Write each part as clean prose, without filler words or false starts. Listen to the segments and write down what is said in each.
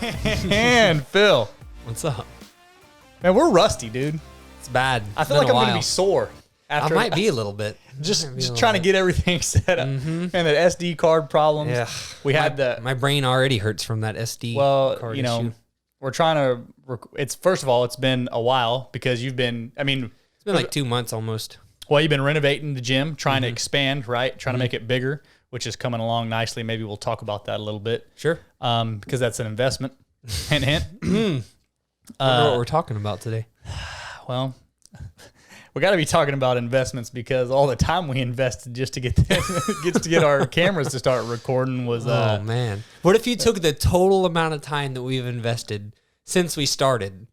And Phil. What's up? Man, we're rusty, dude. It's bad. I feel like I'm going to be sore. I might be a little bit. Just trying to get everything set up. And the SD card problems. Yeah. We had my brain already hurts from that SD card issue. We're trying to, first of all, it's been a while because you've been, it's been like 2 months almost. Well, you've been renovating the gym, trying to expand, right? Trying to make it bigger, which is coming along nicely. Maybe we'll talk about that a little bit. Sure. Because that's an investment. Hint, hint. I don't know what we're talking about today. Well, we got to be talking about investments because all the time we invested just to get our cameras to start recording was. Oh man! What if you took the total amount of time that we've invested since we started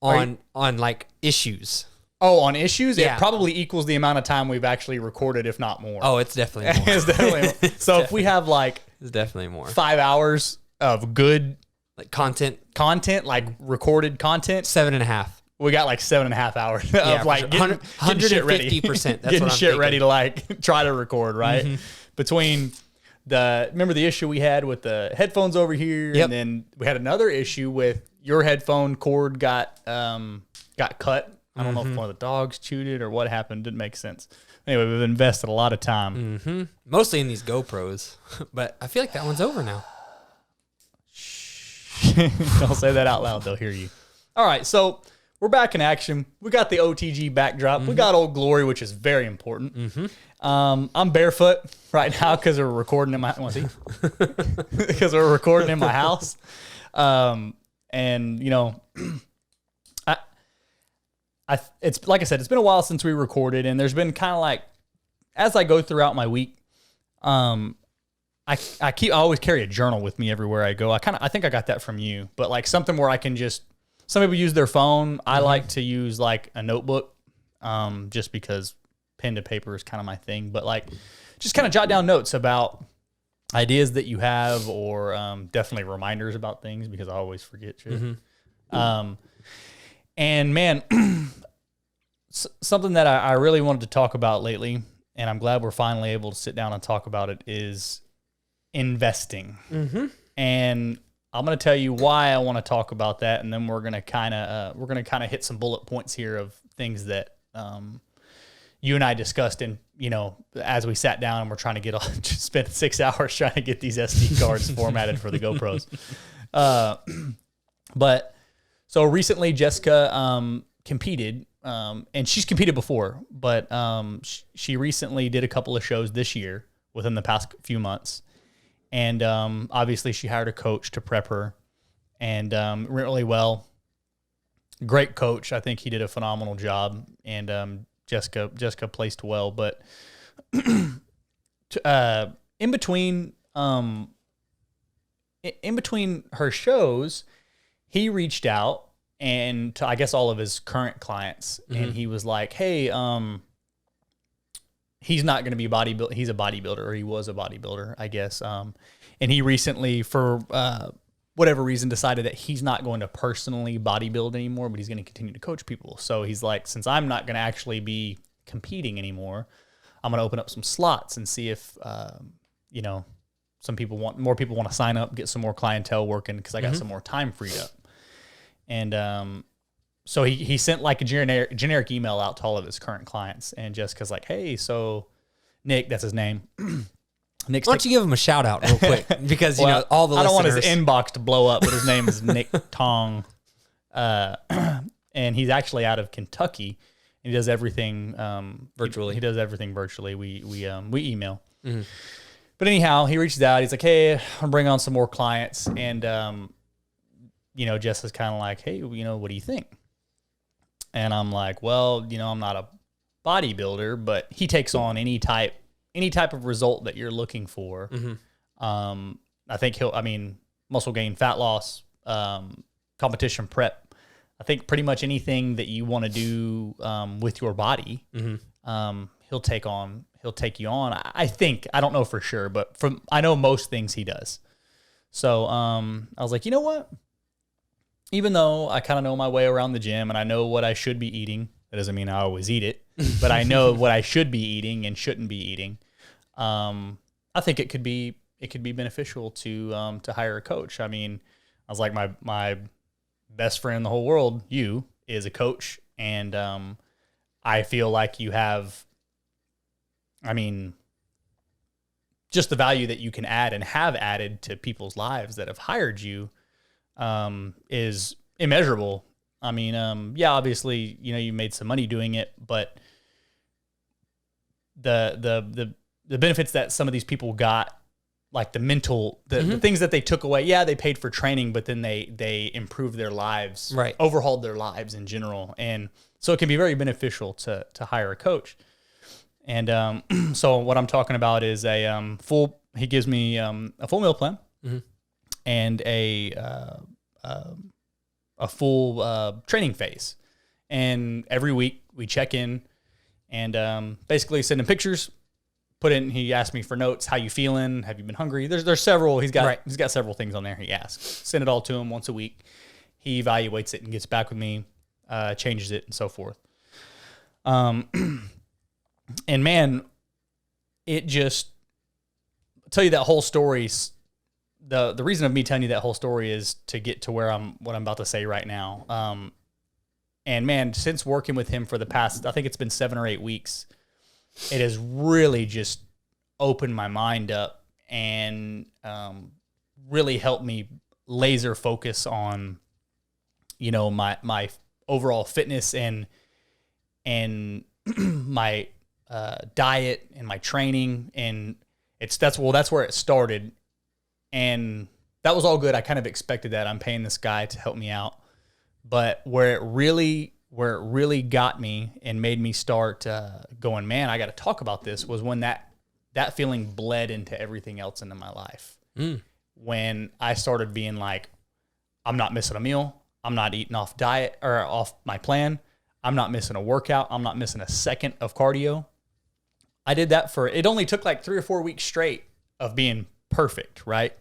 on like issues? Oh, on issues, yeah. It probably equals the amount of time we've actually recorded, if not more. Oh, it's definitely more. It's definitely more. So if we have like, it's definitely more. 5 hours of good like content, like recorded content, 7.5. We got like 7.5 hours of like getting shit ready. 150%. Getting shit ready to like try to record, right? Between remember the issue we had with the headphones over here, and then we had another issue with your headphone cord got cut. I don't know if one of the dogs chewed it or what happened. Didn't make sense. Anyway, we've invested a lot of time. Mostly in these GoPros, but I feel like that one's over now. Don't say that out loud. They'll hear you. All right, so we're back in action. We got the OTG backdrop. We got Old Glory, which is very important. I'm barefoot right now because we're recording in my because we're recording in my house. And you know, it's like I said, it's been a while since we recorded, and there's been kind of like as I go throughout my week, I always carry a journal with me everywhere I go. I think I got that from you, but like something where I can just. Some people use their phone. I like to use like a notebook, just because pen to paper is kind of my thing. But like, just kind of jot down notes about ideas that you have, or definitely reminders about things because I always forget shit. And man, something that I really wanted to talk about lately, and I'm glad we're finally able to sit down and talk about it, is investing. And I'm going to tell you why I want to talk about that, and then we're going to kind of hit some bullet points here of things that you and I discussed, and as we sat down and we're trying to spend 6 hours trying to get these SD cards formatted for the GoPros. But so recently Jessica competed, and she's competed before, but she recently did a couple of shows this year within the past few months. And obviously she hired a coach to prep her, and went really well. Great coach. I think he did a phenomenal job, and Jessica placed well. But in between her shows, he reached out and to, I guess, all of his current clients, and he was like, "Hey, he's not going to be a bodybuilder. He's a bodybuilder, or he was a bodybuilder, I guess. And he recently, for whatever reason, decided that he's not going to personally bodybuild anymore, but he's going to continue to coach people. So he's like, since I'm not going to actually be competing anymore, I'm going to open up some slots and see if, more people want to sign up, get some more clientele working, because I got some more time freed up. And so he sent like a generic email out to all of his current clients, and Jessica's like, "Hey, so Nick," that's his name. Why don't you give him a shout out real quick? Because all the listeners. I don't want his inbox to blow up, but his name is Nick Tong, and he's actually out of Kentucky. He does everything virtually. He does everything virtually. We email. But anyhow, he reaches out. He's like, "Hey, I'm bring on some more clients," and Jessica's kind of like, "Hey, what do you think?" And I'm like, "Well, I'm not a bodybuilder, but he takes on any type of result that you're looking for. I think muscle gain, fat loss, competition prep. I think pretty much anything that you want to do with your body, he'll take you on. I think, I don't know for sure, but I know most things he does. So I was like, you know what? Even though I kind of know my way around the gym and I know what I should be eating, that doesn't mean I always eat it, but I know what I should be eating and shouldn't be eating. I think it could be beneficial to hire a coach. I mean, was like, my best friend in the whole world, you, is a coach. And I feel like you have, I mean, just the value that you can add and have added to people's lives that have hired you is immeasurable. I mean, yeah, obviously, you know, you made some money doing it, but the benefits that some of these people got, like the mental, the things that they took away, yeah, they paid for training, but then they improved their lives, right, overhauled their lives in general. And so it can be very beneficial to hire a coach. And so what I'm talking about is he gives me a full meal plan and a full training phase. And every week we check in and basically send him pictures, he asked me for notes. How you feeling? Have you been hungry? There's several, he's got several things on there he asks. Send it all to him once a week. He evaluates it and gets back with me, changes it and so forth. And man, it just, I'll tell you that whole story. The reason of me telling you that whole story is to get to what I'm about to say right now. And man, since working with him for the past, I think it's been 7 or 8 weeks, it has really just opened my mind up and really helped me laser focus on, you know, my overall fitness and my diet and my training. And that's where it started. And that was all good. I kind of expected that. I'm paying this guy to help me out. But where it really got me and made me start going, man, I got to talk about this, was when that feeling bled into everything else into my life. When I started being like, I'm not missing a meal. I'm not eating off diet or off my plan. I'm not missing a workout. I'm not missing a second of cardio. I did that it only took like 3 or 4 weeks straight of being perfect, right?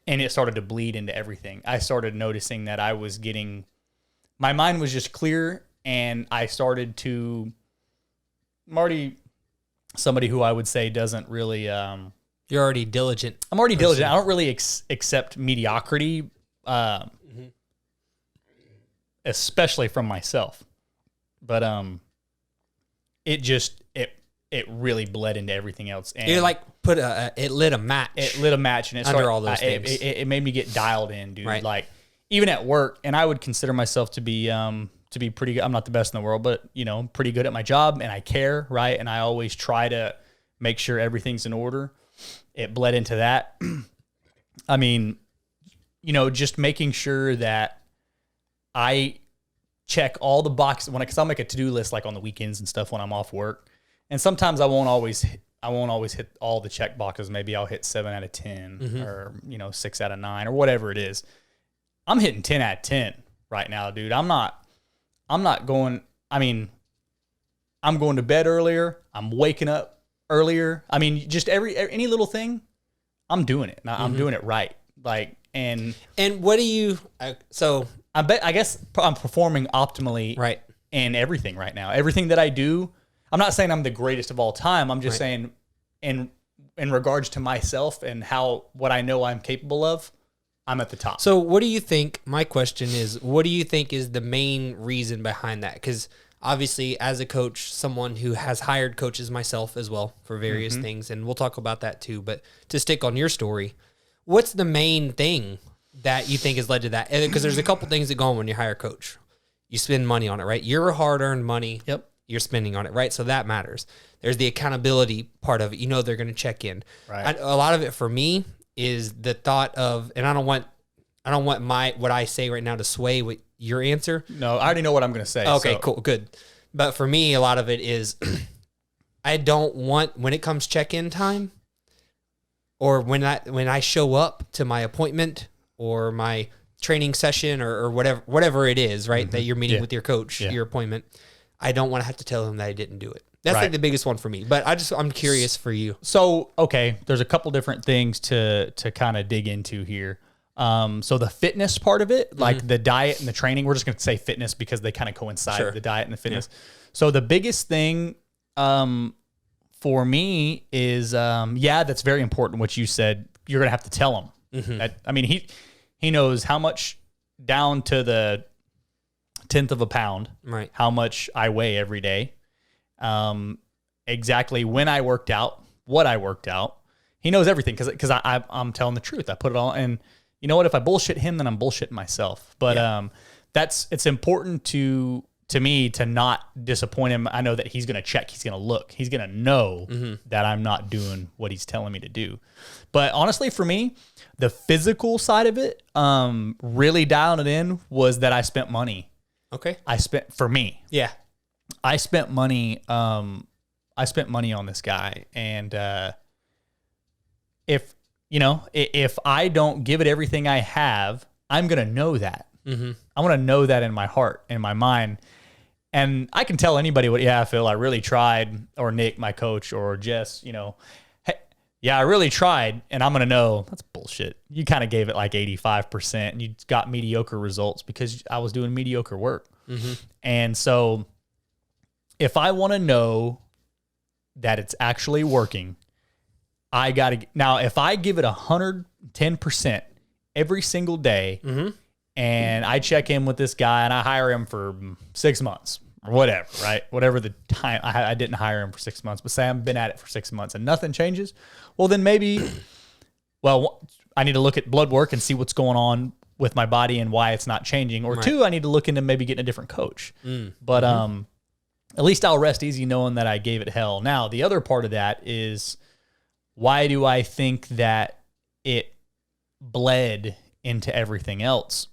And it started to bleed into everything. I started noticing that my mind was just clear, and I started to, I'm already somebody who I would say doesn't really, you're already diligent. I'm already diligent. I don't really accept mediocrity, especially from myself. But it really bled into everything else. And you're like it lit a match. It lit a match, and under all those things. It made me get dialed in, dude. Right. Like even at work, and I would consider myself to be pretty good. I'm not the best in the world, but you know, pretty good at my job, and I care, right? And I always try to make sure everything's in order. It bled into that. I mean, you know, just making sure that I check all the boxes because I'll make a to-do list like on the weekends and stuff when I'm off work. And sometimes I won't always hit all the check boxes. Maybe I'll hit 7 out of 10 or, you know, 6 out of 9 or whatever it is. I'm hitting 10 out of 10 right now, dude. I'm not going, I mean, I'm going to bed earlier. I'm waking up earlier. I mean, just any little thing, I'm doing it. I'm doing it right. Like, and what do you, so I guess I'm performing optimally right in everything right now. Everything that I do, I'm not saying I'm the greatest of all time. I'm just saying in regards to myself and what I know I'm capable of, I'm at the top. So what do you think, my question is, what do you think is the main reason behind that? Because obviously as a coach, someone who has hired coaches myself as well for various things, and we'll talk about that too, but to stick on your story, what's the main thing that you think has led to that? Because there's a couple things that go on when you hire a coach. You spend money on it, right? Your hard-earned money. Yep. You're spending on it, right? So that matters. There's the accountability part of it. You know they're going to check in. Right. A lot of it for me is the thought of, and I don't want what I say right now to sway with your answer. No, I already know what I'm going to say. Okay, cool, good. But for me, a lot of it is I don't want, when it comes check-in time, or when I show up to my appointment or my training session or whatever it is, right, that you're meeting with your coach, your appointment, I don't want to have to tell them that I didn't do it. That's like the biggest one for me. But I'm curious for you. So, okay, there's a couple different things to kind of dig into here. So the fitness part of it, like the diet and the training, we're just going to say fitness because they kind of coincide, the diet and the fitness. Yeah. So the biggest thing for me is, that's very important what you said. You're going to have to tell him. That, I mean, He knows how much down to the 10th of a pound, right, how much I weigh every day, exactly when I worked out, what I worked out. He knows everything because I'm telling the truth. I put it all, and you know what? If I bullshit him, then I'm bullshitting myself. But it's important to me to not disappoint him. I know that he's going to check. He's going to look. He's going to know that I'm not doing what he's telling me to do. But honestly, for me, the physical side of it, really dialing it in was that I spent money. Okay. I spent money. I spent money on this guy. And if I don't give it everything I have, I'm going to know that. I want to know that in my heart, in my mind. And I can tell anybody Phil, I really tried, or Nick, my coach, or Jess, hey, yeah, I really tried. And I'm going to know that's bullshit. You kind of gave it like 85% and you got mediocre results because I was doing mediocre work. And so if I want to know that it's actually working, I got to, now if I give it 110% every single day, and I check in with this guy and I hire him for 6 months or whatever, right? Whatever the time, I didn't hire him for 6 months, but say I've been at it for 6 months and nothing changes. Well, then maybe, I need to look at blood work and see what's going on with my body and why it's not changing. Or two, I need to look into maybe getting a different coach. But at least I'll rest easy knowing that I gave it hell. Now, the other part of that is, why do I think that it bled into everything else?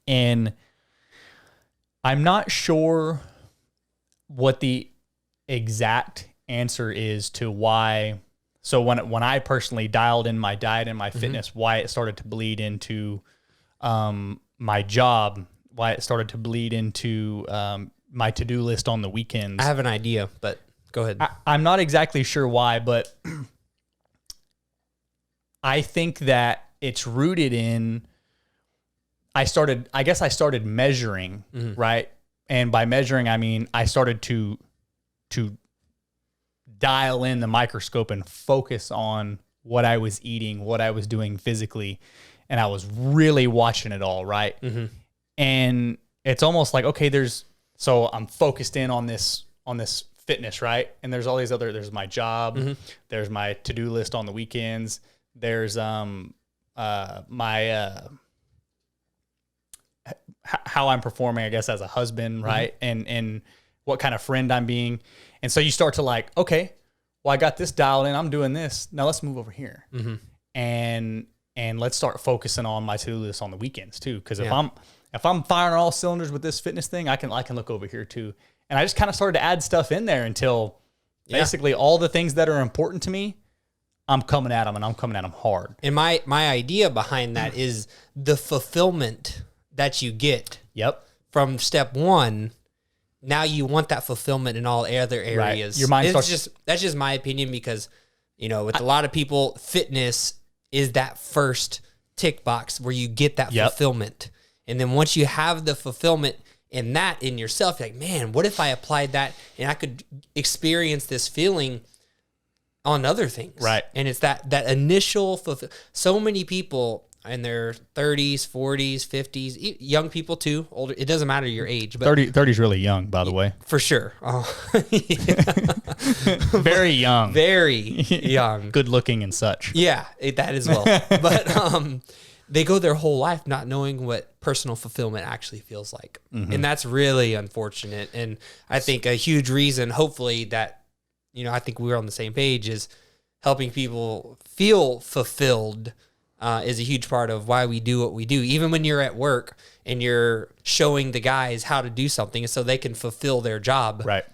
And I'm not sure what the exact answer is to why. So when I personally dialed in my diet and my fitness, why it started to bleed into my job, why it started to bleed into my to-do list on the weekends. I have an idea, but go ahead. I'm not exactly sure why, but I think that it's rooted in, I started measuring, right? And by measuring, I mean, I started to dial in the microscope and focus on what I was eating, what I was doing physically. And I was really watching it all, right? And it's almost like, okay, so I'm focused in on this fitness, right? And there's all these there's my job, there's my to-do list on the weekends, there's how I'm performing, I guess, as a husband, right? And what kind of friend I'm being. And so you start to like, okay, well, I got this dialed in, I'm doing this. Now let's move over here. And let's start focusing on my to-do list on the weekends too. Because if I'm firing on all cylinders with this fitness thing, I can look over here too. And I just kind of started to add stuff in there until basically all the things that are important to me, I'm coming at them, and I'm coming at them hard. And my idea behind that is the fulfillment that you get from step one. Now you want that fulfillment in all other areas. Right. Your mind that's just my opinion, because, with a lot of people, fitness is that first tick box where you get that fulfillment. And then once you have the fulfillment in yourself, you're like, man, what if I applied that and I could experience this feeling on other things? Right. And it's that initial so many people in their 30s, 40s, 50s, young people too, older, it doesn't matter your age. But 30 is really young, by the way. For sure. Very young. Very young. Good looking and such. Yeah, that as well. But they go their whole life not knowing what personal fulfillment actually feels like. And that's really unfortunate. And I think a huge reason, hopefully, that, I think we're on the same page, is helping people feel fulfilled is a huge part of why we do what we do. Even when you're at work and you're showing the guys how to do something so they can fulfill their job. Right.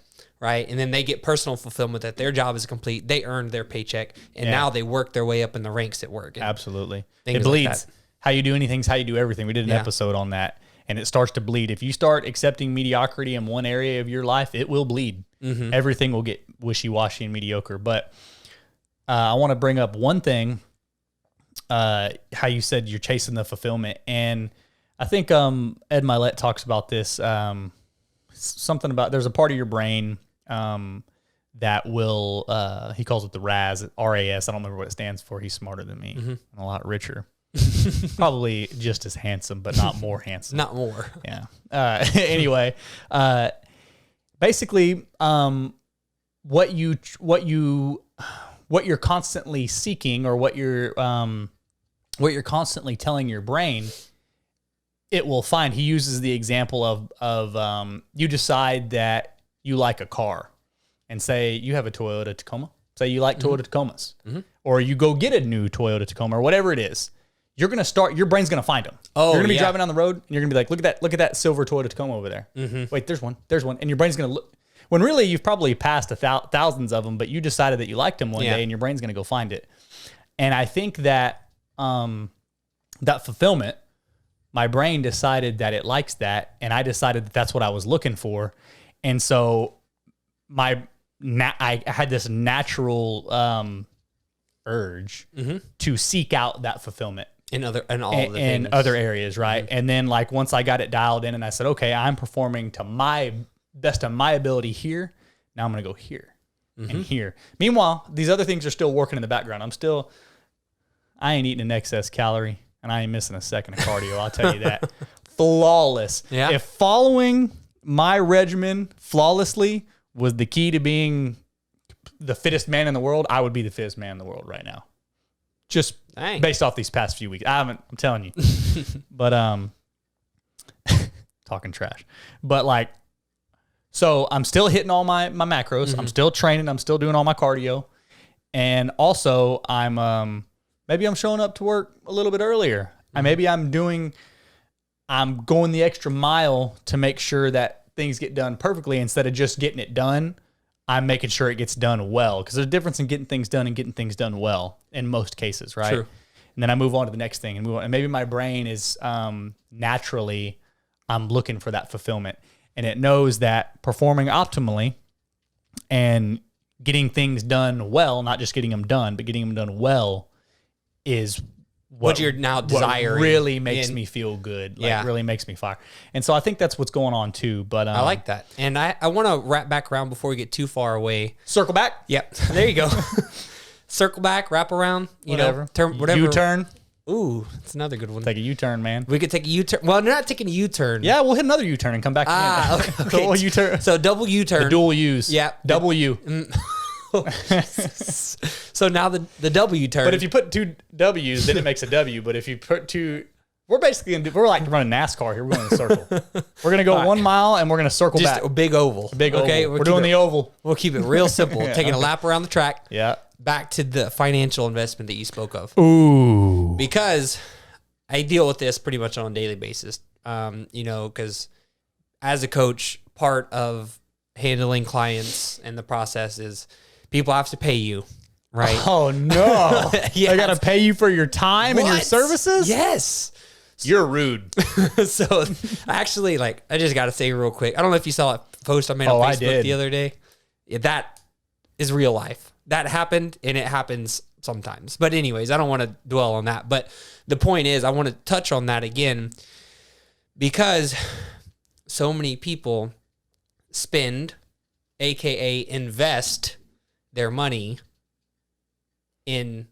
And then they get personal fulfillment that their job is complete. They earned their paycheck, and now they work their way up in the ranks at work. Absolutely. It bleeds. Like how you do anything is how you do everything. We did an episode on that, and it starts to bleed. If you start accepting mediocrity in one area of your life, it will bleed. Everything will get wishy-washy and mediocre. But I want to bring up one thing, how you said you're chasing the fulfillment. And I think Ed Milet talks about this, something about there's a part of your brain that will, he calls it the RAS, R-A-S. I don't remember what it stands for. He's smarter than me and a lot richer. Probably just as handsome, but not more handsome. Not more. Yeah. Anyway, basically, what you're constantly seeking, or what you're constantly telling your brain, it will find. He uses the example of you decide that you like a car, and say you have a Toyota Tacoma. Say you like Toyota Tacomas, or you go get a new Toyota Tacoma, or whatever it is. You're gonna start. Your brain's gonna find them. Oh, you're gonna be driving down the road, and you're gonna be like, look at that silver Toyota Tacoma over there. Wait, there's one, and your brain's gonna look. When really you've probably passed thousands of them, but you decided that you liked them one day, and your brain's gonna go find it. And I think that that fulfillment, my brain decided that it likes that, and I decided that that's what I was looking for, and so I had this natural urge to seek out that fulfillment in other areas, right? And then like once I got it dialed in, and I said, okay, I'm performing to my best of my ability here. Now I'm gonna go here and here. Meanwhile, these other things are still working in the background. I ain't eating an excess calorie, and I ain't missing a second of cardio. I'll tell you that. Flawless. Yeah. If following my regimen flawlessly was the key to being the fittest man in the world, I would be the fittest man in the world right now. Just based off these past few weeks. I'm telling you. But talking trash. But like, so I'm still hitting all my macros. I'm still training. I'm still doing all my cardio. And also maybe I'm showing up to work a little bit earlier. And maybe I'm going the extra mile to make sure that things get done perfectly. Instead of just getting it done, I'm making sure it gets done well, because there's a difference in getting things done and getting things done well in most cases, right? True. And then I move on to the next thing and move on. And maybe my brain is naturally, I'm looking for that fulfillment, and it knows that performing optimally and getting things done well, not just getting them done, but getting them done well, is what you're now desiring. Really makes me feel good. Really makes me fire. And so I think that's what's going on too. But I like that. And I want to wrap back around before we get too far away. Circle back. Yep. There you go. Circle back, wrap around, whatever. U-turn. Ooh, that's another good one. Take a U-turn, man. We could take a U-turn. Well, they're not taking a U-turn. Yeah, we'll hit another U-turn and come back again. Okay. Double U-turn. So double U-turn. The dual U's. Yeah. Double U. So now the W turn. But if you put two W's, then it makes a W. But if you put two, we're like running NASCAR here. We're going in a circle. We're going to go 1 mile and we're going to circle just back. A big oval. Okay, we're doing the oval. We'll keep it real simple. Taking a lap around the track. Yeah. Back to the financial investment that you spoke of. Ooh. Because I deal with this pretty much on a daily basis. Because as a coach, part of handling clients and the process is people have to pay you, right? Oh, no. Yeah. I got to pay you for your time and your services? Yes. You're rude. So actually, I just got to say real quick, I don't know if you saw a post I made on Facebook the other day. Yeah, that is real life. That happened, and it happens sometimes. But anyways, I don't want to dwell on that. But the point is, I want to touch on that again because so many people spend, AKA invest their money in,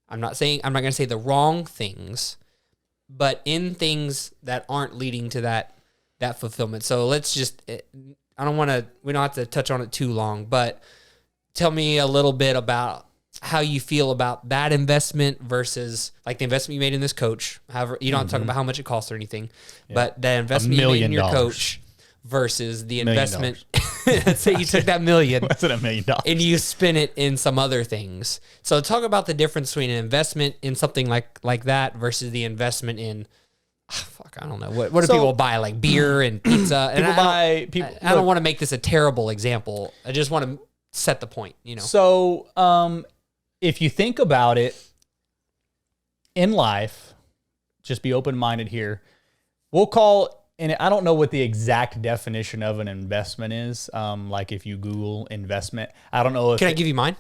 I'm not going to say the wrong things, but in things that aren't leading to that fulfillment. So let's just, we don't have to touch on it too long, but tell me a little bit about how you feel about that investment versus like the investment you made in this coach. However, you don't have to talk about how much it costs or anything, but the investment you made in your coach versus the investment. Let's say you took that $1 million. That's $1 million. And you spin it in some other things. So talk about the difference between an investment in something like that versus the investment in, I don't know. What do people buy? Like beer and pizza? And I don't want to make this a terrible example. I just want to set the point, So if you think about it in life, just be open-minded here. We'll call, and I don't know what the exact definition of an investment is. Like if you Google investment, I don't know if... Can I give you mine?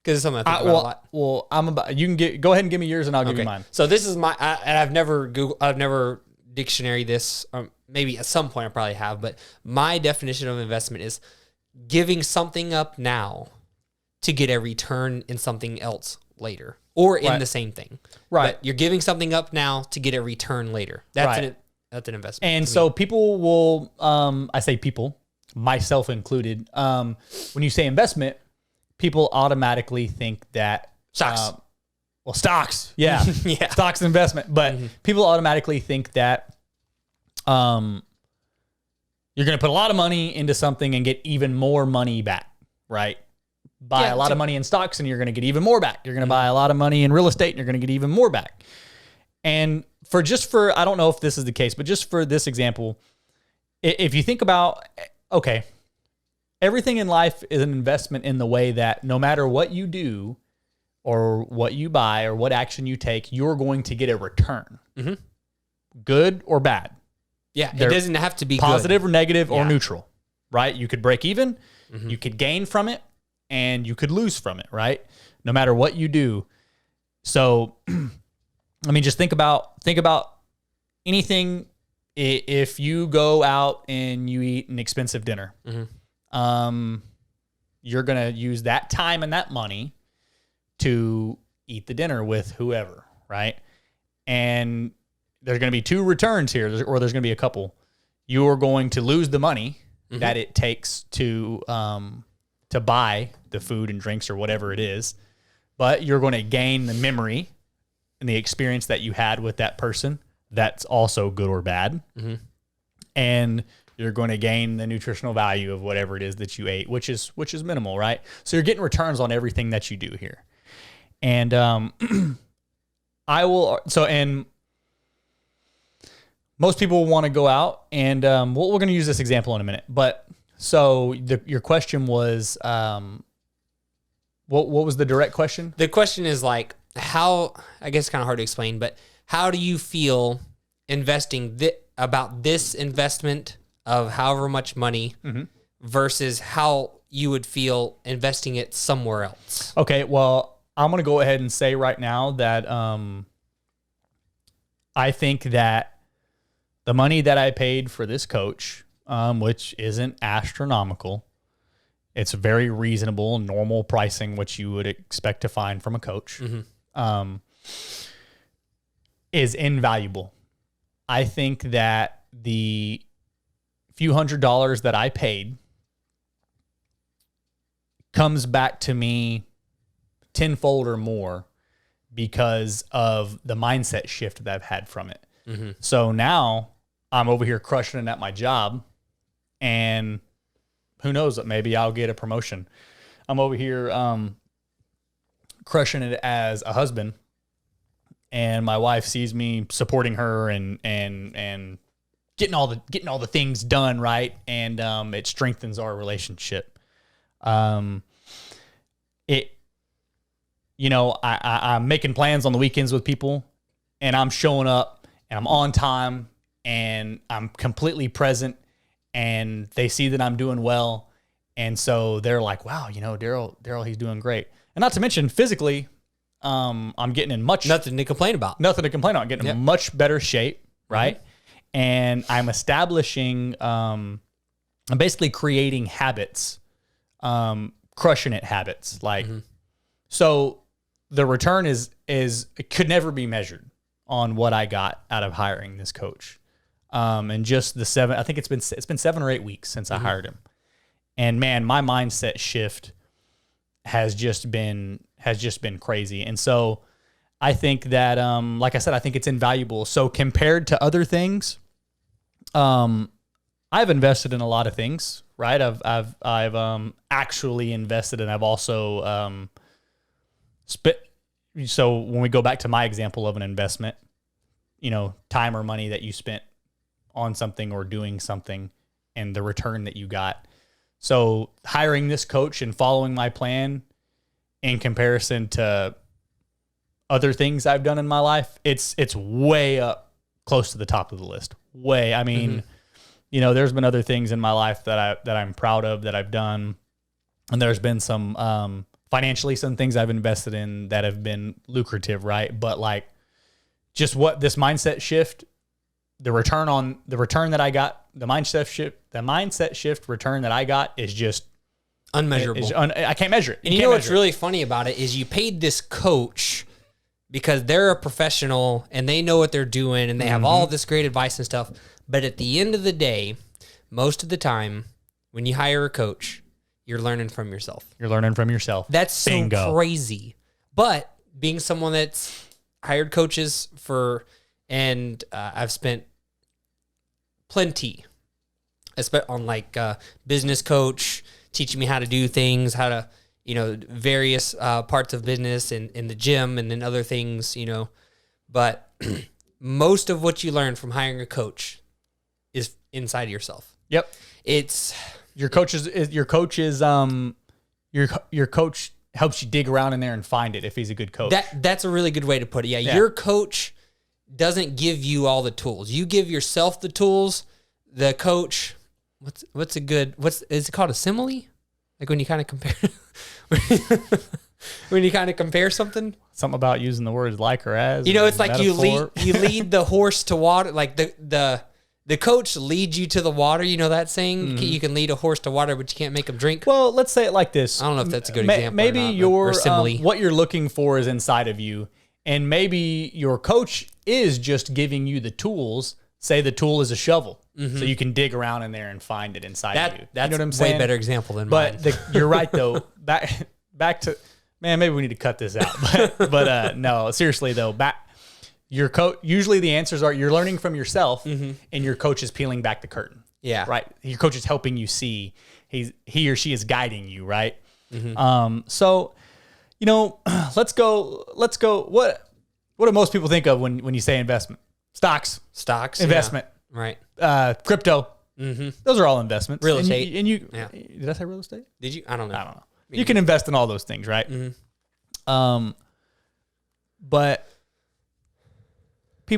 Because it's something I think about a lot. Well, you can go ahead and give me yours and I'll give you mine. So this is and I've never dictionary this. Maybe at some point I probably have, but my definition of investment is giving something up now to get a return in something else later or in Right. the same thing. Right. But you're giving something up now to get a return later. That's Right. that's an investment. And to so me. people will, I say people, myself included, when you say investment, people automatically think that Stocks. Well, stocks, yeah, Yeah. stocks investment, but people automatically think that you're going to put a lot of money into something and get even more money back, right? Buy a lot of money in stocks and you're going to get even more back. You're going to buy a lot of money in real estate and you're going to get even more back. And for I don't know if this is the case, but just for this example, if you think about, okay, everything in life is an investment in the way that no matter what you do or what you buy or what action you take, you're going to get a return, good or bad. Yeah, it doesn't have to be positive or negative or Yeah. neutral, right? You could break even, you could gain from it, and you could lose from it, right? No matter what you do. So, I mean, just think about anything. If you go out and you eat an expensive dinner, you're gonna use that time and that money to eat the dinner with whoever, right? And there's going to be two returns here, or there's going to be a couple. You are going to lose the money that it takes to buy the food and drinks or whatever it is, but you're going to gain the memory and the experience that you had with that person. That's also good or bad, and you're going to gain the nutritional value of whatever it is that you ate, which is minimal, right? So you're getting returns on everything that you do here, and most people want to go out and we're going to use this example in a minute. But so your question was, what was the direct question? The question is like, how, I guess it's kind of hard to explain, but how do you feel investing about this investment of however much money versus how you would feel investing it somewhere else? Okay, well, I'm going to go ahead and say right now that I think that the money that I paid for this coach, which isn't astronomical, it's very reasonable, normal pricing, which you would expect to find from a coach, is invaluable. I think that the few $100s that I paid comes back to me tenfold or more because of the mindset shift that I've had from it. So now I'm over here crushing it at my job, and who knows, maybe I'll get a promotion. I'm over here crushing it as a husband, and my wife sees me supporting her and getting all the things done right, and it strengthens our relationship. I'm making plans on the weekends with people, and I'm showing up and I'm on time and I'm completely present, and they see that I'm doing well. And so they're like, wow, Darryl, he's doing great. And not to mention physically, I'm getting in Nothing to complain about. I'm getting in much better shape. Right. And I'm establishing, I'm basically creating habits, crushing it habits. So the return it could never be measured on what I got out of hiring this coach. And just I think it's been 7 or 8 weeks since I hired him. And man, my mindset shift has just been crazy. And so I think that, like I said, I think it's invaluable. So compared to other things, I've invested in a lot of things, right? I've actually invested, and I've also, so when we go back to my example of an investment, time or money that you spent on something or doing something and the return that you got. So hiring this coach and following my plan in comparison to other things I've done in my life, it's way up close to the top of the list. Way. I mean, there's been other things in my life that I'm proud of that I've done. And there's been some, financially, some things I've invested in that have been lucrative, right? But just what this mindset shift, the return that I got, the mindset shift return that I got is just unmeasurable. I can't measure it. And you know what's really funny about it is you paid this coach because they're a professional and they know what they're doing and they have all this great advice and stuff. But at the end of the day, most of the time, when you hire a coach, you're learning from yourself. You're learning from yourself. That's so crazy. But being someone that's hired coaches and I've spent plenty. I spent on like business coach, teaching me how to do things, how to, various parts of business and in the gym and then other things, But most of what you learn from hiring a coach is inside yourself. Yep. It's your coach helps you dig around in there and find it if he's a good coach. That's a really good way to put it. Yeah. Your coach doesn't give you all the tools. You give yourself the tools. The coach, is it called a simile? Like when you kind of compare something. Something about using the words like or as. It's like metaphor. you lead the horse to water. Like the coach leads you to the water. You know that saying? You can lead a horse to water, but you can't make him drink. Well, let's say it like this. I don't know if that's a good example. Maybe or simile. What you're looking for is inside of you, and maybe your coach is just giving you the tools. Say the tool is a shovel, so you can dig around in there and find it inside of you. That's you know what I'm saying? Way better example than mine. But you're right though. Back to man. Maybe we need to cut this out. But no, seriously though. Your coach. Usually the answers are you're learning from yourself, and your coach is peeling back the curtain. Yeah. Right. Your coach is helping you see. He or she is guiding you. Right. So, let's go. What do most people think of when you say investment? Stocks, investment, right? Crypto. Those are all investments. Real estate. Did I say real estate? Did you? I don't know. You can invest in all those things, right? But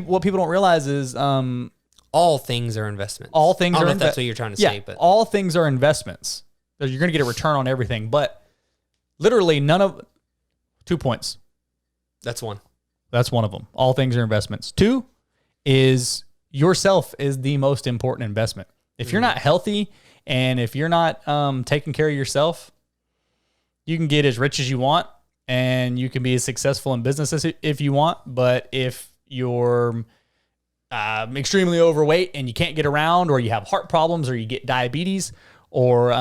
what people don't realize is all things are investments. All things I don't are know if that's what you're trying to say, but all things are investments. You're going to get a return on everything, but literally 2 points. That's one. That's one of them. All things are investments. 2 is yourself is the most important investment. If you're not healthy and if you're not taking care of yourself, you can get as rich as you want and you can be as successful in business as if you want. But if you're extremely overweight and you can't get around, or you have heart problems, or you get diabetes, or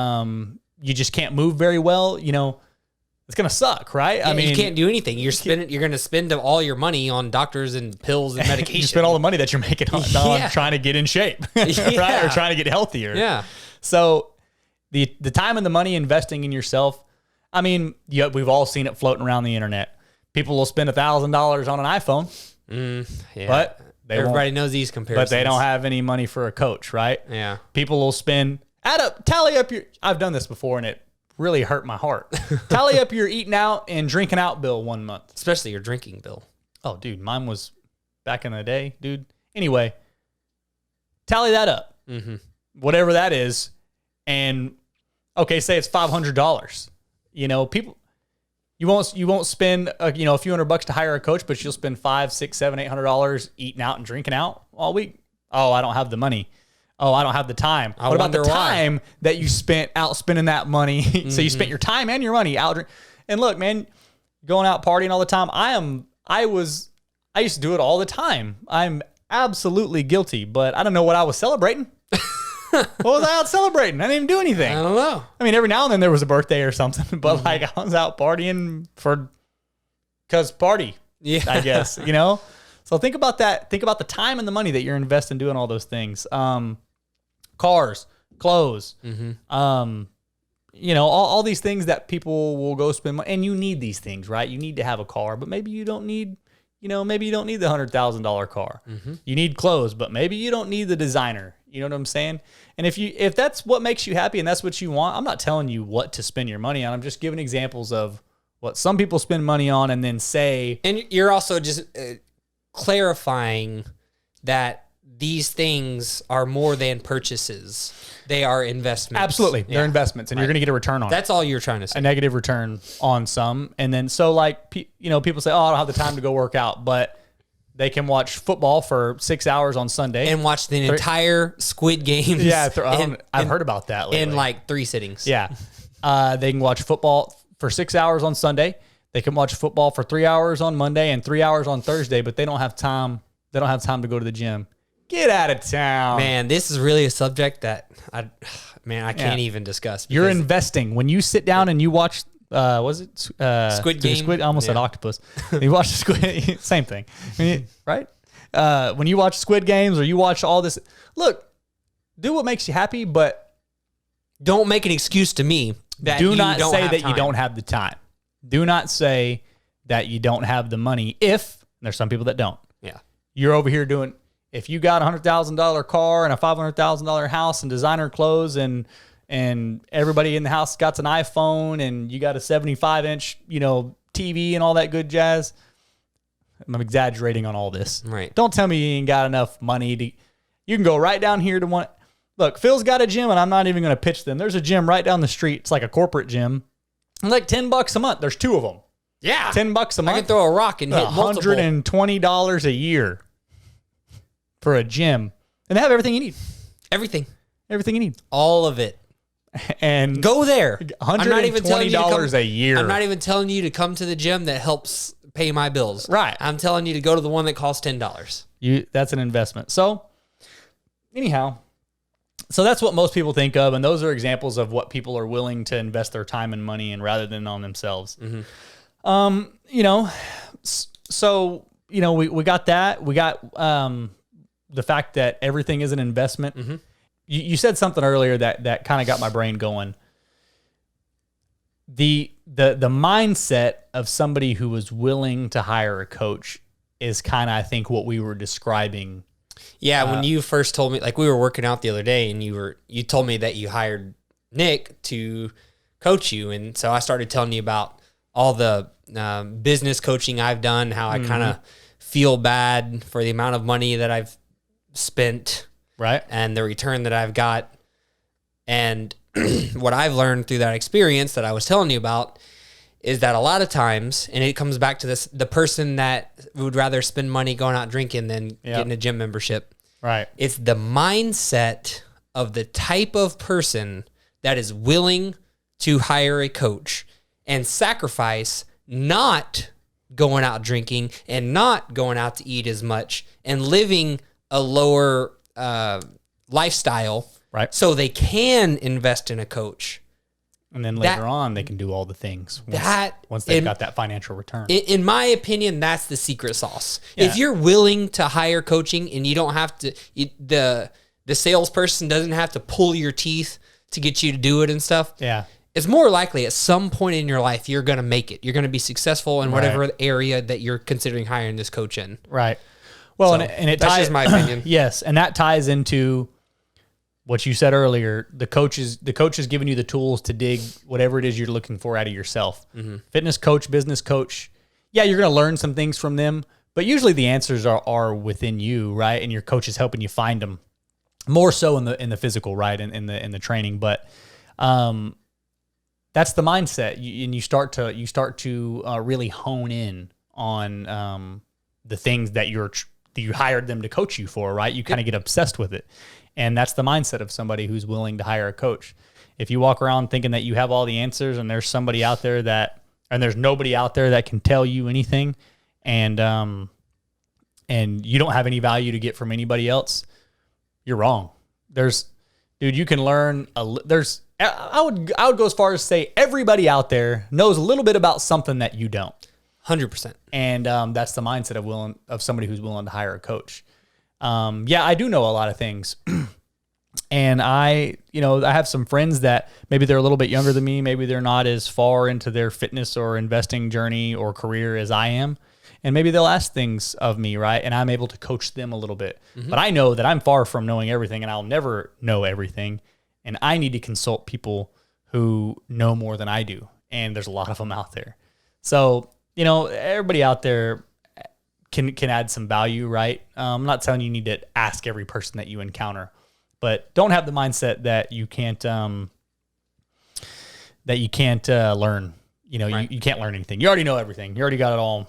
you just can't move very well, it's going to suck, right? Yeah, I mean, you can't do anything. You're going to spend all your money on doctors and pills and medication. You spend all the money that you're making on trying to get in shape, right? Or trying to get healthier. Yeah. So the time and the money investing in yourself, I mean, we've all seen it floating around the internet. People will spend $1,000 on an iPhone, but everybody knows these comparisons. But they don't have any money for a coach, right? Yeah. People will tally up I've done this before and it really hurt my heart. Tally up your eating out and drinking out bill 1 month. Especially your drinking bill. Oh, dude, mine was back in the day, dude. Anyway, tally that up. Whatever that is. And, okay, say it's $500. People, you won't spend, a few $100 to hire a coach, but you'll spend $500, $600, $700, $800 eating out and drinking out all week. Oh, I don't have the money. Oh, I don't have the time. What about the time that you spent out spending that money? So you spent your time and your money out. And look, man, going out partying all the time. I used to do it all the time. I'm absolutely guilty, but I don't know what I was celebrating. What was I out celebrating? I didn't even do anything. I don't know. I mean, every now and then there was a birthday or something, but like I was out partying because party. Yeah, I guess, So think about that. Think about the time and the money that you're investing doing all those things. Cars, clothes, all these things that people will go spend money. And you need these things, right? You need to have a car, but maybe you don't need, maybe you don't need the $100,000 car. You need clothes, but maybe you don't need the designer. You know what I'm saying? And if that's what makes you happy and that's what you want, I'm not telling you what to spend your money on. I'm just giving examples of what some people spend money on and then say. And you're also just clarifying that these things are more than purchases. They are investments. Absolutely. They're investments, and you're going to get a return on it. That's all you're trying to say. A negative return on some. And then, so like, people say, oh, I don't have the time to go work out, but they can watch football for 6 hours on Sunday. And watch the entire Squid Games. Yeah, I've heard about that lately. In like 3 sittings. Yeah. They can watch football for 6 hours on Sunday. They can watch football for 3 hours on Monday and 3 hours on Thursday, but they don't have time. They don't have time to go to the gym. Get out of town. Man, this is really a subject that I can't even discuss. You're investing. When you sit down and you watch, was it Squid Game? I almost said octopus. You watch the Squid, same thing, right? When you watch Squid Games or you watch all this, look, do what makes you happy, but don't make an excuse to me that do not say that time. You don't have the time. Do not say that you don't have the money if there's some people that don't. Yeah. You're over here doing, if you got $100,000 car and a $500,000 house and designer clothes and everybody in the house got an iPhone and you got a 75-inch, TV and all that good jazz. I'm exaggerating on all this. Right. Don't tell me you ain't got enough money to, you can go right down here to one. Look, Phil's got a gym and I'm not even going to pitch them. There's a gym right down the street. It's like a corporate gym. And like $10 a month. There's 2 of them. Yeah. $10 a month. I can throw a rock and hit multiple. $120 a year for a gym. And they have everything you need. Everything you need. All of it. And go there. $120 a year. I'm not even telling you to come to the gym that helps pay my bills. Right. I'm telling you to go to the one that costs $10. That's an investment. So anyhow, so that's what most people think of. And those are examples of what people are willing to invest their time and money in rather than on themselves. Mm-hmm. So, we got that. We got the fact that everything is an investment. Mm-hmm. You said something earlier that kind of got my brain going. The mindset of somebody who was willing to hire a coach is kind of, I think, what we were describing. Yeah, when you first told me, like we were working out the other day, and you told me that you hired Nick to coach you, and so I started telling you about all the business coaching I've done, how I kind of feel bad for the amount of money that I've spent, right, and the return that I've got, and what I've learned through that experience that I was telling you about is that a lot of times, and it comes back to this, the person that would rather spend money going out drinking than getting a gym membership. Right. It's the mindset of the type of person that is willing to hire a coach and sacrifice not going out drinking and not going out to eat as much and living a lower lifestyle, right? So they can invest in a coach. And then later on, they can do all the things once they've got that financial return. In my opinion, that's the secret sauce. Yeah. If you're willing to hire coaching and you don't have to, the salesperson doesn't have to pull your teeth to get you to do it and stuff. Yeah. It's more likely at some point in your life, you're going to make it. You're going to be successful in whatever area that you're considering hiring this coach in. Right. Well, so, and it that's ties, just my opinion. Yes. And that ties into what you said earlier. The coach is giving you the tools to dig whatever it is you're looking for out of yourself. Mm-hmm. Fitness coach, business coach. Yeah, you're going to learn some things from them, but usually the answers are within you, right? And your coach is helping you find them. More so in the physical, right? In the training, but that's the mindset. You start to really hone in on the things that you hired them to coach you for, right? You kind of get obsessed with it. And that's the mindset of somebody who's willing to hire a coach. If you walk around thinking that you have all the answers and there's nobody out there that can tell you anything, and you don't have any value to get from anybody else, you're wrong. You can learn. I would go as far as say everybody out there knows a little bit about something that you don't. 100%. And that's the mindset of somebody who's willing to hire a coach. I do know a lot of things. And I have some friends that maybe they're a little bit younger than me. Maybe they're not as far into their fitness or investing journey or career as I am. And maybe they'll ask things of me, right? And I'm able to coach them a little bit. Mm-hmm. But I know that I'm far from knowing everything, and I'll never know everything. And I need to consult people who know more than I do. And there's a lot of them out there. So, everybody out there can add some value, right? I'm not telling you need to ask every person that you encounter, but don't have the mindset that you can't learn. Right. You can't learn anything. You already know everything. You already got it all,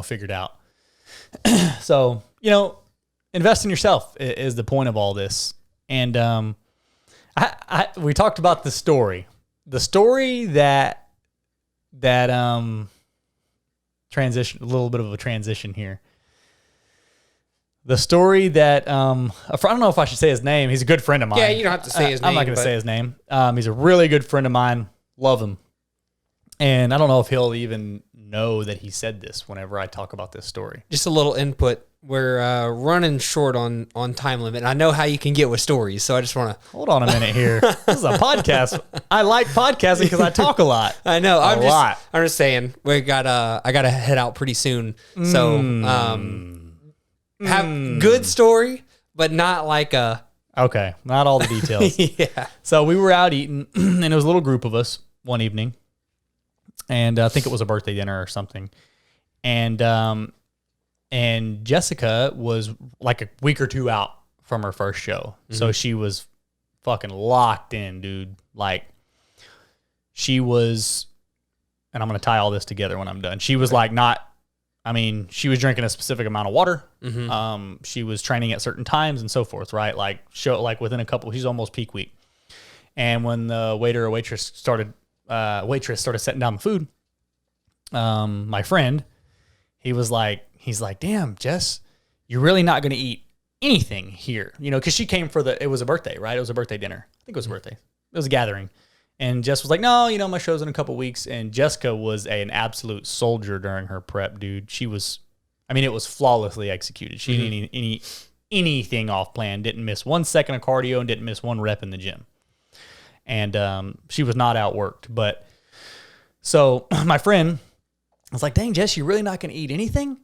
figured out. So, invest in yourself is the point of all this. And we talked about the story. the story that transition, a little bit of a transition here. The story that I don't know if I should say his name. He's a good friend of mine. Yeah, you don't have to say his name. I'm not going to say his name. He's a really good friend of mine. Love him. And I don't know if he'll even know that he said this whenever I talk about this story. Just a little input. We're running short on time limit. And I know how you can get with stories, so I just want to... Hold on a minute here. This is a podcast. I like podcasting because I talk a lot. I know. I'm just saying, I got to head out pretty soon. So have good story, but not like a... Okay, not all the details. Yeah. So we were out eating, and it was a little group of us one evening. And I think it was a birthday dinner or something. And Jessica was like a week or two out from her first show. Mm-hmm. So she was fucking locked in, dude. Like, she was, and I'm going to tie all this together when I'm done. She was like she was drinking a specific amount of water. Mm-hmm. She was training at certain times and so forth, right? Like, within she's almost peak week. And when the waiter or waitress started setting down the food, my friend, he's like, damn, Jess, you're really not going to eat anything here, because she came it was a birthday, right? It was a birthday dinner. I think it was a birthday. It was a gathering. And Jess was like, no, my show's in a couple weeks. And Jessica was an absolute soldier during her prep, dude. She was, it was flawlessly executed. She didn't eat anything off plan, didn't miss 1 second of cardio, and didn't miss one rep in the gym. And she was not outworked. But so my friend was like, dang, Jess, you're really not going to eat anything?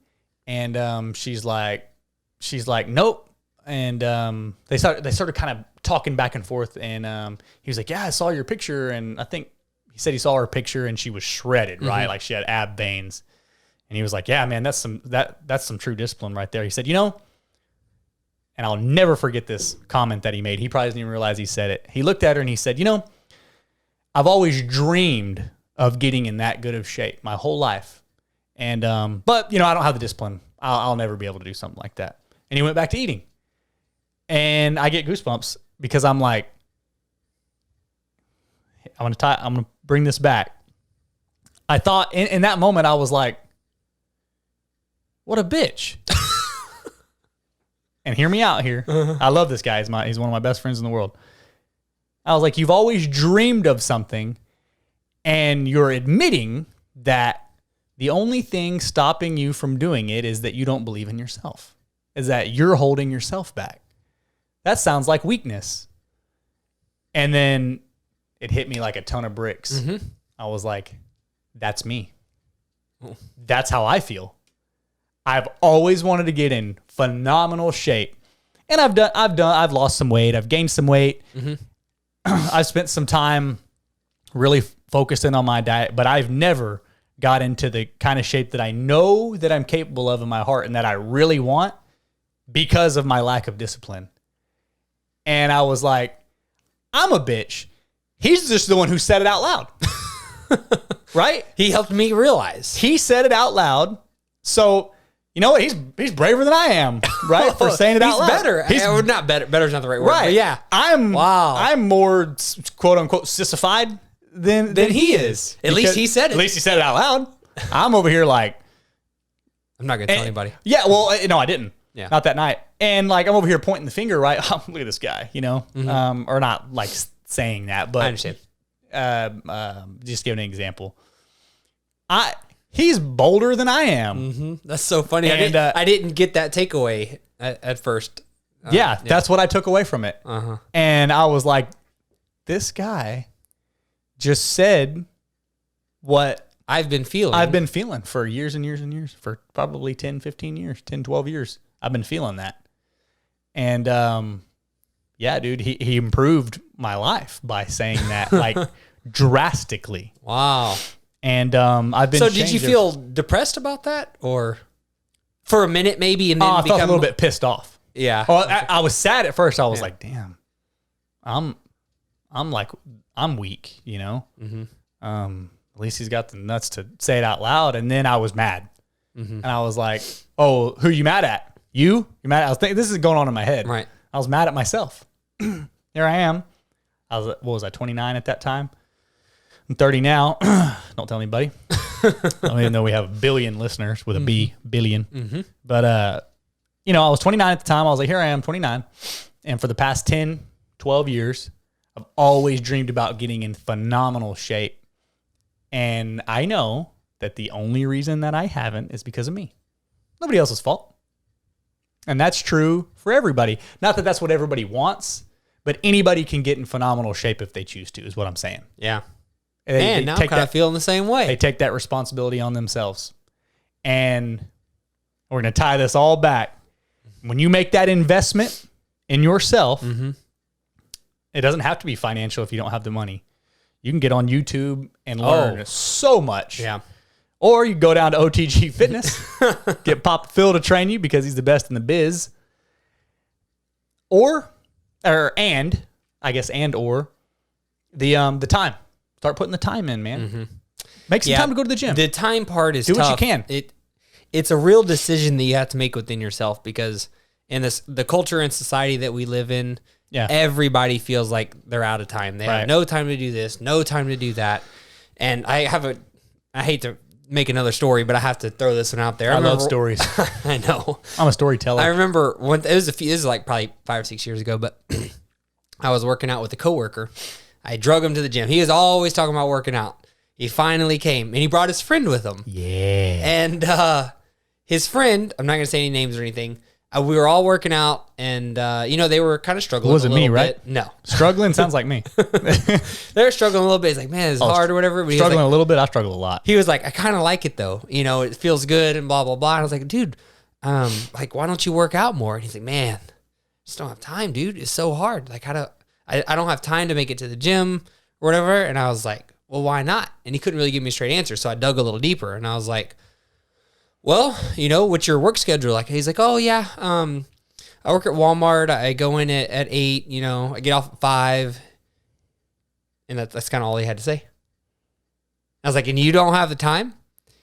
And she's like, nope. And they started kind of talking back and forth. And he was like, yeah, I saw your picture. And I think he said he saw her picture and she was shredded, right? Mm-hmm. Like she had ab veins. And he was like, yeah, man, that's some true discipline right there. He said, and I'll never forget this comment that he made. He probably doesn't even realize he said it. He looked at her and he said, I've always dreamed of getting in that good of shape my whole life. And, but I don't have the discipline. I'll never be able to do something like that. And he went back to eating. And I get goosebumps because I'm like, I'm going to bring this back. I thought in that moment, I was like, what a bitch. And hear me out here. Uh-huh. I love this guy. He's one of my best friends in the world. I was like, you've always dreamed of something and you're admitting that the only thing stopping you from doing it is that you don't believe in yourself, is that you're holding yourself back. That sounds like weakness. And then it hit me like a ton of bricks. Mm-hmm. I was like, that's me. Oh. That's how I feel. I've always wanted to get in phenomenal shape. And I've lost some weight. I've gained some weight. Mm-hmm. I've spent some time really focusing on my diet, but I've never got into the kind of shape that I know that I'm capable of in my heart and that I really want because of my lack of discipline. And I was like, I'm a bitch. He's just the one who said it out loud. Right? He helped me realize. He said it out loud. So, you know what? He's braver than I am, right? For saying it out loud. He's better. Not better. Better's not the right word. Right. Yeah. I'm more quote unquote sissified than he is. At least he said it. At least he said it out loud. I'm over here like, I'm not going to tell anybody. Yeah. Well, no, I didn't. Yeah. Not that night. And like, I'm over here pointing the finger, right? Oh, look at this guy, mm-hmm. Or not like saying that, but I understand. Just give an example. He's bolder than I am. Mm-hmm. That's so funny. And, I didn't get that takeaway at first. Yeah, that's what I took away from it. Uh-huh. And I was like, this guy just said what I've been feeling for years and years and years, for probably 10, 15 years, 10, 12 years. I've been feeling that. And yeah, dude, he improved my life by saying that like drastically. Wow. And I've been. So did you feel depressed about that, or for a minute maybe, and then I felt a little bit pissed off. Yeah. Well, I was sad at first. I was like, damn, I'm weak, Mm-hmm. At least he's got the nuts to say it out loud. And then I was mad, mm-hmm. and I was like, oh, who are you mad at? You're mad. I was thinking this is going on in my head. Right. I was mad at myself. Here I am. What was I, 29 at that time? I'm 30 now. Don't tell anybody. I don't even know we have a billion listeners with a B, billion. Mm-hmm. But, I was 29 at the time. I was like, here I am, 29. And for the past 10, 12 years, I've always dreamed about getting in phenomenal shape. And I know that the only reason that I haven't is because of me. Nobody else's fault. And that's true for everybody. Not that that's what everybody wants, but anybody can get in phenomenal shape if they choose to, is what I'm saying. Yeah. They now I'm kind of feeling the same way. They take that responsibility on themselves. And we're going to tie this all back. When you make that investment in yourself, it doesn't have to be financial if you don't have the money. You can get on YouTube and learn so much. Yeah. Or you can go down to OTG Fitness, get Papa Phil to train you because he's the best in the biz. Or the time. Start putting the time in, man. Make some time to go to the gym. The time part is Do tough. what you can. It's a real decision that you have to make within yourself, because in the culture and society that we live in, everybody feels like they're out of time. They have no time to do this, no time to do that. And I hate to make another story, but I have to throw this one out there. I love stories. I know. I'm a storyteller. I remember this is like probably 5 or 6 years ago, but I was working out with a coworker. I drug him to the gym. He was always talking about working out. He finally came, and he brought his friend with him. Yeah. And his friend, I'm not going to say any names or anything, we were all working out, and, they were kind of struggling. It wasn't a little me, right? bit. No. Struggling sounds like me. They were struggling a little bit. He's like, man, it's hard or whatever. But Struggling a little bit. I struggle a lot. He was like, I kind of like it, though. It feels good and blah, blah, blah. And I was like, dude, why don't you work out more? And he's like, man, I just don't have time, dude. It's so hard. Like, I don't have time to make it to the gym or whatever. And I was like, well, why not? And he couldn't really give me a straight answer. So I dug a little deeper, and I was like, well, what's your work schedule like? He's like, oh yeah, I work at Walmart. I go in at 8, I get off at 5. And that's kind of all he had to say. I was like, and you don't have the time?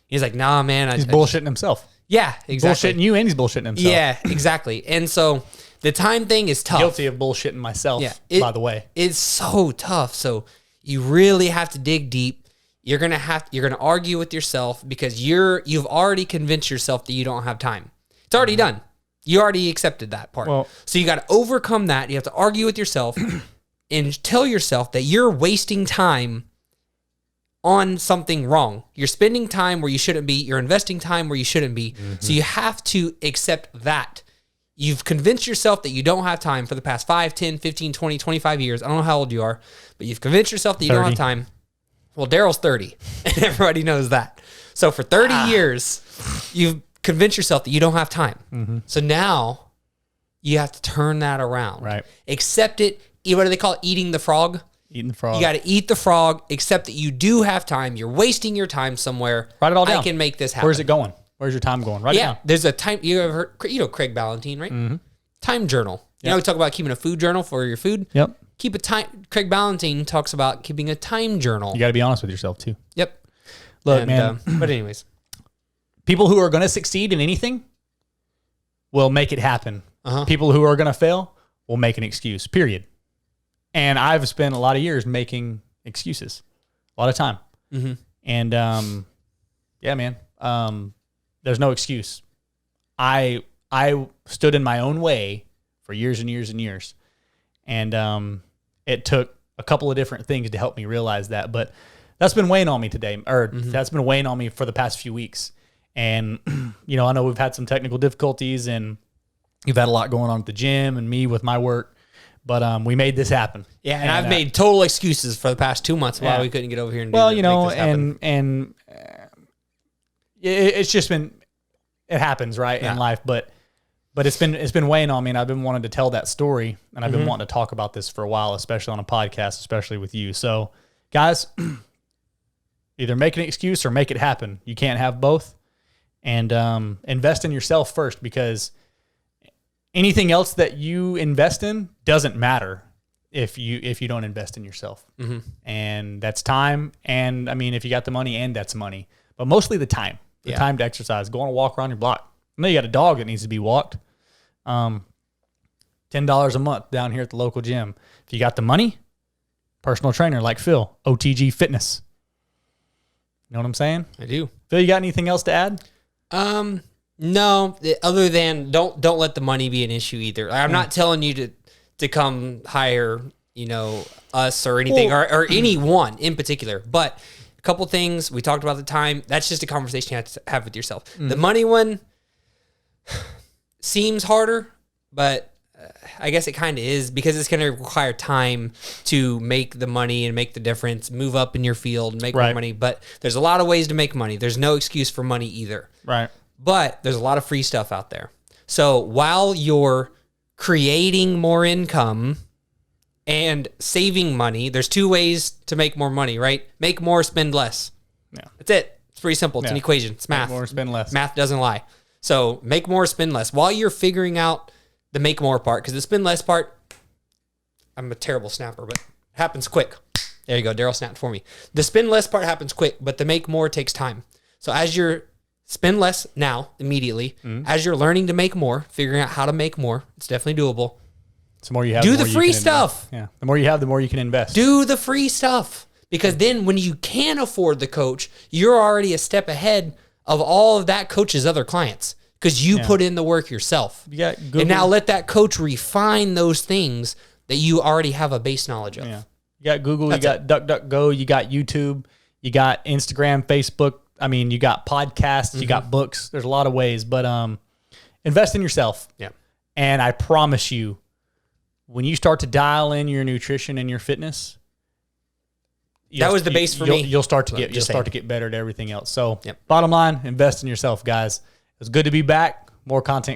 He's like, nah, man. He's bullshitting himself. Yeah, exactly. Bullshitting you, and he's bullshitting himself. Yeah, exactly. And so the time thing is tough. Guilty of bullshitting myself, by the way. It's so tough. So you really have to dig deep. You're gonna argue with yourself, because you've already convinced yourself that you don't have time. It's already done. You already accepted that part. Well, so you got to overcome that. You have to argue with yourself and tell yourself that you're wasting time on something wrong. You're spending time where you shouldn't be. You're investing time where you shouldn't be. So you have to accept that. You've convinced yourself that you don't have time for the past 5, 10, 15, 20, 25 years. I don't know how old you are, but you've convinced yourself that you 30. don't have time. Well, Darryl's 30, and everybody knows that. So for 30 years, you've convinced yourself that you don't have time. So now you have to turn that around. Right. Accept it. What do they call it? Eating the frog? Eating the frog. You got to eat the frog, accept that you do have time. You're wasting your time somewhere. Write it all down. I can make this happen. Where's it going? Where's your time going? Write it down. There's a time. You ever heard, Craig Ballantyne, right? Time journal. You know, we talk about keeping a food journal for your food. Yep. Keep a time. Craig Ballantyne talks about keeping a time journal. You got to be honest with yourself too. Yep. Look, man. But anyways, people who are going to succeed in anything will make it happen. People who are going to fail will make an excuse. Period. And I've spent a lot of years making excuses, a lot of time. And yeah, man. There's no excuse. I stood in my own way for years and years and years. And it took a couple of different things to help me realize that. But that's been weighing on me today, or that's been weighing on me for the past few weeks. And, I know we've had some technical difficulties, and you've had a lot going on at the gym and me with my work. But we made this happen. Yeah, and I've made total excuses for the past 2 months why we couldn't get over here and make this happen. and it's just been, it happens, right, in life. But it's been weighing on me, and I've been wanting to tell that story, and I've been wanting to talk about this for a while, especially on a podcast, especially with you. So, guys, either make an excuse or make it happen. You can't have both. And invest in yourself first, because anything else that you invest in doesn't matter if you don't invest in yourself. And that's time. And I mean, if you got the money, and that's money, but mostly the time, time to exercise, go on a walk around your block. I know you got a dog that needs to be walked. $10 a month down here at the local gym. If you got the money, personal trainer like Phil, OTG Fitness, know what I'm saying? I do. Phil, you got anything else to add? No, other than don't let the money be an issue either. Like, I'm not telling you to come hire, us or anything, or anyone in particular, but a couple things we talked about the time. That's just a conversation you have to have with yourself. The money one seems harder, but I guess it kind of is, because it's going to require time to make the money and make the difference, move up in your field, make more money. But there's a lot of ways to make money. There's no excuse for money either. Right. But there's a lot of free stuff out there. So while you're creating more income and saving money, there's two ways to make more money, right? Make more, spend less. Yeah. That's it. It's pretty simple. It's an equation. It's math. Make more, spend less. Math doesn't lie. So make more, spend less. While you're figuring out the make more part, because the spend less part, I'm a terrible snapper, but it happens quick. There you go. Darryl snapped for me. The spend less part happens quick, but the make more takes time. So as you're spend less now, immediately, as you're learning to make more, figuring out how to make more, it's definitely doable. The more you have, do the free stuff. Yeah. The more you have, the more you can invest. Do the free stuff. Because then when you can afford the coach, you're already a step ahead of all of that coach's other clients, because you put in the work yourself. You got Google. And now let that coach refine those things that you already have a base knowledge of. Yeah. You got Google, you got DuckDuckGo, you got YouTube, you got Instagram, Facebook. I mean, you got podcasts, you got books. There's a lot of ways, but invest in yourself. Yeah. And I promise you, when you start to dial in your nutrition and your fitness, that was the base for me. You'll start to get better at everything else. So, bottom line, invest in yourself, guys. It's good to be back. More content